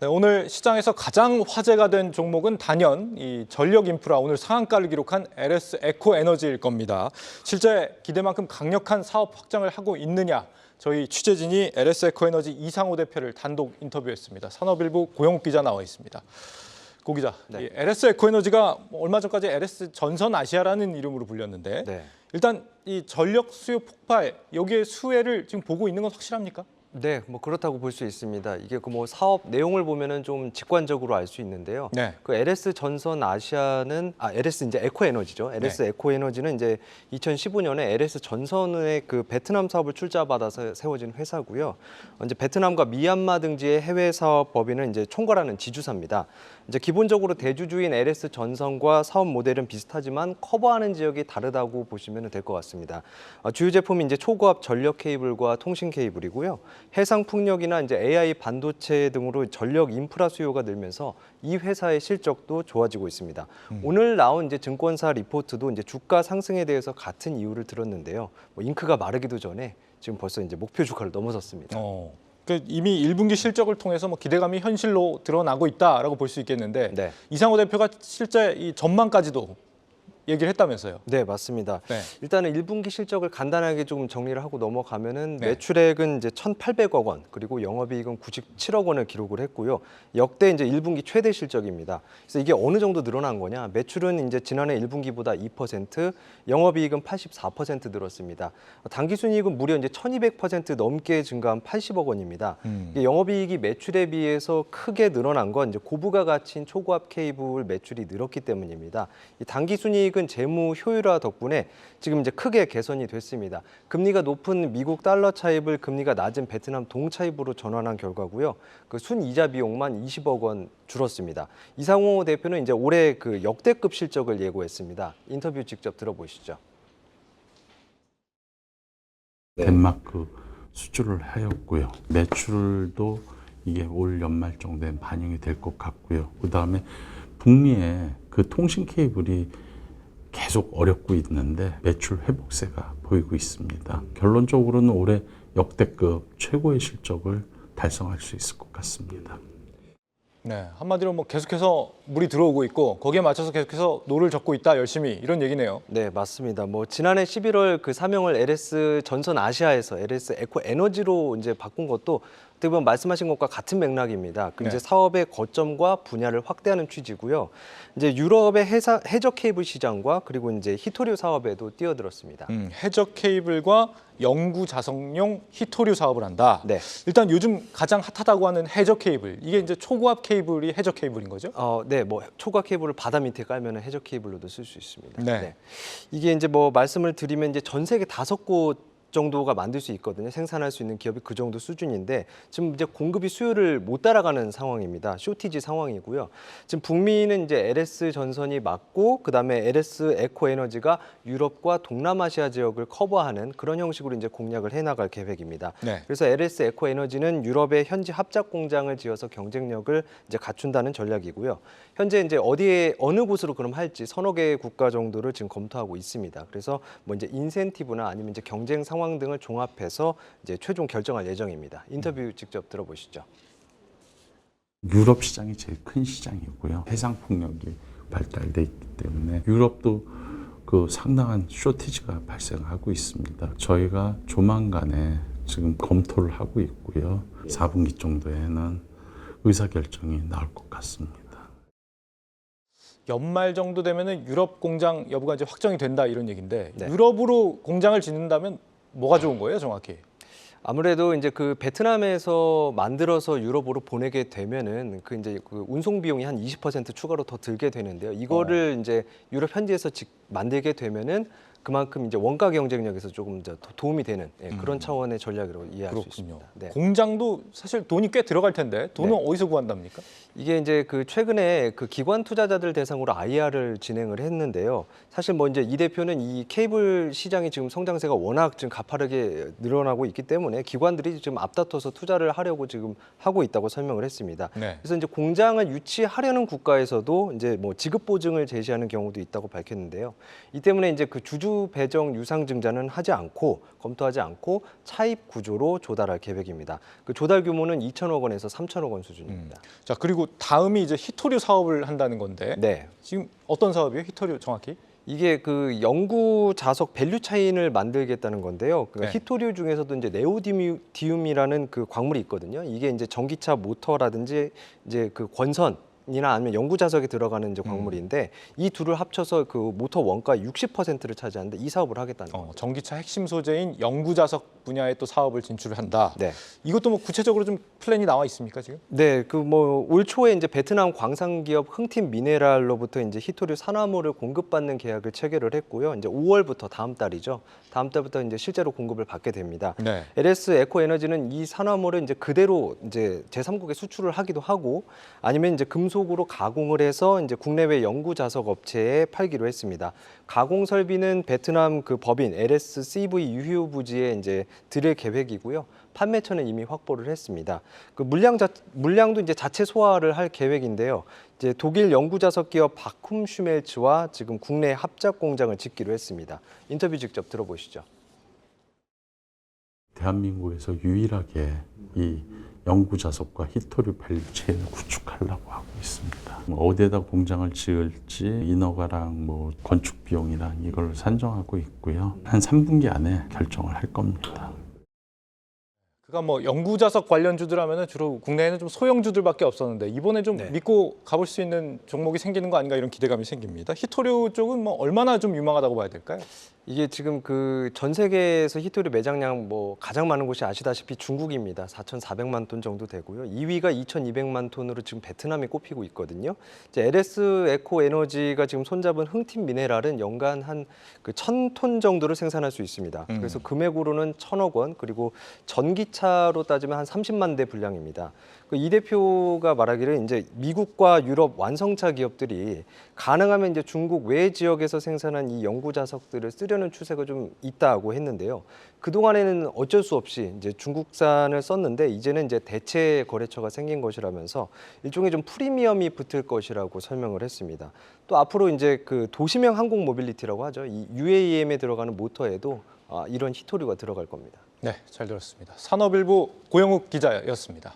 네, 오늘 시장에서 가장 화제가 된 종목은 단연 이 전력 인프라 오늘 상한가를 기록한 LS 에코에너지일 겁니다. 실제 기대만큼 강력한 사업 확장을 하고 있느냐? 저희 취재진이 LS 에코에너지 이상호 대표를 단독 인터뷰했습니다. 산업일보 고영욱 기자 나와 있습니다. 고 기자, 네. 이 LS 에코에너지가 얼마 전까지 LS 전선 아시아라는 이름으로 불렸는데 네. 일단 이 전력 수요 폭발 여기에 수혜를 지금 보고 있는 건 확실합니까? 네, 뭐 그렇다고 볼 수 있습니다. 이게 그 뭐 사업 내용을 보면은 좀 직관적으로 알 수 있는데요. 네. 그 LS 전선 아시아는 LS 이제 에코에너지죠. LS 에코에너지는 이제 2015년에 LS 전선의 그 베트남 사업을 출자받아서 세워진 회사고요. 이제 베트남과 미얀마 등지의 해외 사업 법인은 이제 총괄하는 지주사입니다. 이제 기본적으로 대주주인 LS 전선과 사업 모델은 비슷하지만 커버하는 지역이 다르다고 보시면 될 것 같습니다. 주요 제품이 이제 초고압 전력 케이블과 통신 케이블이고요. 해상 풍력이나 이제 AI 반도체 등으로 전력 인프라 수요가 늘면서 이 회사의 실적도 좋아지고 있습니다. 오늘 나온 이제 증권사 리포트도 이제 주가 상승에 대해서 같은 이유를 들었는데요. 뭐 잉크가 마르기도 전에 지금 벌써 이제 목표 주가를 넘어섰습니다. 그러니까 이미 1분기 실적을 통해서 뭐 기대감이 현실로 드러나고 있다라고 볼 수 있겠는데 네. 이상호 대표가 실제 이 전망까지도 얘기를 했다면서요. 네, 맞습니다. 네. 일단은 1분기 실적을 간단하게 조금 정리를 하고 넘어가면은 네. 매출액은 이제 1,800억 원, 그리고 영업이익은 97억 원을 기록을 했고요. 역대 이제 1분기 최대 실적입니다. 그래서 이게 어느 정도 늘어난 거냐? 매출은 이제 지난해 1분기보다 2%, 영업이익은 84% 늘었습니다. 당기순이익은 무려 이제 1,200% 넘게 증가한 80억 원입니다. 이게 영업이익이 매출에 비해서 크게 늘어난 건 이제 고부가 가치인 초고압 케이블 매출이 늘었기 때문입니다. 이 당기순이익은 재무 효율화 덕분에 지금 이제 크게 개선이 됐습니다. 금리가 높은 미국 달러 차입을 금리가 낮은 베트남 동 차입으로 전환한 결과고요. 그 순이자 비용만 20억 원 줄었습니다. 이상호 대표는 이제 올해 그 역대급 실적을 예고했습니다. 인터뷰 직접 들어보시죠. 덴마크 수주를 하였고요. 매출도 이게 올 연말 정도에 반영이 될 것 같고요. 그다음에 북미의 그 통신 케이블이 계속 어렵고 있는데 매출 회복세가 보이고 있습니다. 결론적으로는 올해 역대급 최고의 실적을 달성할 수 있을 것 같습니다. 네, 한마디로 뭐 계속해서 물이 들어오고 있고 거기에 맞춰서 계속해서 노를 젓고 있다 열심히 이런 얘기네요. 네, 맞습니다. 뭐 지난해 11월 그 사명을 LS 전선 아시아에서 LS 에코 에너지로 이제 바꾼 것도 어떻게 보면 말씀하신 것과 같은 맥락입니다. 그 이제 사업의 거점과 분야를 확대하는 취지고요. 이제 유럽의 해저 케이블 시장과 그리고 이제 히토류 사업에도 뛰어들었습니다. 해저 케이블과 영구 자석용 히토류 사업을 한다. 네. 일단 요즘 가장 핫하다고 하는 해저 케이블 이게 이제 초고압 케이블이 해저 케이블인 거죠? 네, 뭐 초과 케이블을 바다 밑에 깔면 해저 케이블로도 쓸 수 있습니다. 네. 이게 이제 뭐 말씀을 드리면 이제 전 세계 5곳 정도가 만들 수 있거든요. 생산할 수 있는 기업이 그 정도 수준인데 지금 이제 공급이 수요를 못 따라가는 상황입니다. 쇼티지 상황이고요. 지금 북미는 이제 LS 전선이 맞고 그다음에 LS 에코에너지가 유럽과 동남아시아 지역을 커버하는 그런 형식으로 이제 공략을 해나갈 계획입니다. 네. 그래서 LS 에코에너지는 유럽에 현지 합작 공장을 지어서 경쟁력을 이제 갖춘다는 전략이고요. 현재 이제 어느 곳으로 그럼 할지 서너 개 국가 정도를 지금 검토하고 있습니다. 그래서 뭐 이제 인센티브나 아니면 이제 경쟁 상황 등을 종합해서 이제 최종 결정할 예정입니다. 인터뷰 직접 들어보시죠. 유럽 시장이 제일 큰 시장이고요. 해상 풍력이 발달돼 있기 때문에 유럽도 그 상당한 쇼티지가 발생하고 있습니다. 저희가 조만간에 지금 검토를 하고 있고요. 4분기 정도에는 의사결정이 나올 것 같습니다. 연말 정도 되면은 유럽 공장 여부가 이제 확정이 된다 이런 얘기인데 네. 유럽으로 공장을 짓는다면 뭐가 좋은 거예요, 정확히? 아무래도 이제 그 베트남에서 만들어서 유럽으로 보내게 되면은 그 이제 그 운송 비용이 한 20% 추가로 더 들게 되는데요. 이거를 이제 유럽 현지에서 만들게 되면은 그만큼 이제 원가 경쟁력에서 조금 더 도움이 되는 그런 차원의 전략으로 이해할 수 있습니다. 네. 공장도 사실 돈이 꽤 들어갈 텐데 돈은 어디서 구한답니까? 이게 이제 그 최근에 그 기관 투자자들 대상으로 IR을 진행을 했는데요. 사실 뭐 이제 이 대표는 이 케이블 시장이 지금 성장세가 워낙 지금 가파르게 늘어나고 있기 때문에 기관들이 지금 앞다퉈서 투자를 하려고 지금 하고 있다고 설명을 했습니다. 네. 그래서 이제 공장을 유치하려는 국가에서도 이제 뭐 지급 보증을 제시하는 경우도 있다고 밝혔는데요. 이 때문에 이제 그 주주 히토류 배정 유상 증자는 검토하지 않고 차입 구조로 조달할 계획입니다. 그 조달 규모는 2천억 원에서 3천억 원 수준입니다. 자, 그리고 다음이 이제 히토류 사업을 한다는 건데 네. 지금 어떤 사업이에요? 히토류 정확히? 이게 그 영구 자석 밸류 체인을 만들겠다는 건데요. 그 네. 히토류 중에서도 이제 네오디듐이라는 그 광물이 있거든요. 이게 이제 전기차 모터라든지 이제 그 권선이나 아니면 영구 자석에 들어가는 이제 광물인데 이 둘을 합쳐서 그 모터 원가 60%를 차지하는데 이 사업을 하겠다는 거죠. 전기차 핵심 소재인 영구자석 분야에 또 사업을 진출한다. 네. 이것도 뭐 구체적으로 좀 플랜이 나와 있습니까 지금? 네, 그 뭐 올 초에 이제 베트남 광산 기업 흥팀 미네랄로부터 이제 히토류 산화물을 공급받는 계약을 체결을 했고요. 이제 5월부터 다음 달이죠. 다음 달부터 이제 실제로 공급을 받게 됩니다. 네. LS 에코에너지는 이 산화물을 이제 그대로 이제 제3국에 수출을 하기도 하고 아니면 이제 금속으로 가공을 해서 이제 국내외 영구 자석 업체에 팔기로 했습니다. 가공 설비는 베트남 그 법인 LS CV 유휴 부지에 이제 드릴 계획이고요. 판매처는 이미 확보를 했습니다. 그 물량도 이제 자체 소화를 할 계획인데요. 이제 독일 영구 자석 기업 바쿰 슈멜츠와 지금 국내 합작 공장을 짓기로 했습니다. 인터뷰 직접 들어보시죠. 대한민국에서 유일하게 이 영구 자석과 히토류 밸류 체인을 구축하려고 하고 있습니다. 어디에다 공장을 지을지 인허가랑 뭐 건축 비용이랑 이걸 산정하고 있고요. 한 3분기 안에 결정을 할 겁니다. 그가 뭐 영구자석 관련주들 하면은 주로 국내에는 좀 소형주들밖에 없었는데 이번에 좀 네. 믿고 가볼 수 있는 종목이 생기는 거 아닌가 이런 기대감이 생깁니다. 히토류 쪽은 뭐 얼마나 좀 유망하다고 봐야 될까요? 이게 지금 그 전 세계에서 히토류 매장량 뭐 가장 많은 곳이 아시다시피 중국입니다. 4,400만 톤 정도 되고요. 2위가 2,200만 톤으로 지금 베트남이 꼽히고 있거든요. 이제 LS 에코 에너지가 지금 손잡은 흥팀 미네랄은 연간 한 그 1,000톤 정도를 생산할 수 있습니다. 그래서 금액으로는 1,000억 원, 그리고 전기차로 따지면 한 30만 대 분량입니다. 그 이 대표가 말하기를 이제 미국과 유럽 완성차 기업들이 가능하면 이제 중국 외 지역에서 생산한 이 영구 자석들을 쓰려는 추세가 좀 있다고 했는데요. 그 동안에는 어쩔 수 없이 이제 중국산을 썼는데 이제는 이제 대체 거래처가 생긴 것이라면서 일종의 좀 프리미엄이 붙을 것이라고 설명을 했습니다. 또 앞으로 이제 그 도시명 항공 모빌리티라고 하죠. 이 UAM에 들어가는 모터에도 이런 히토류가 들어갈 겁니다. 네, 잘 들었습니다. 산업일보 고영욱 기자였습니다.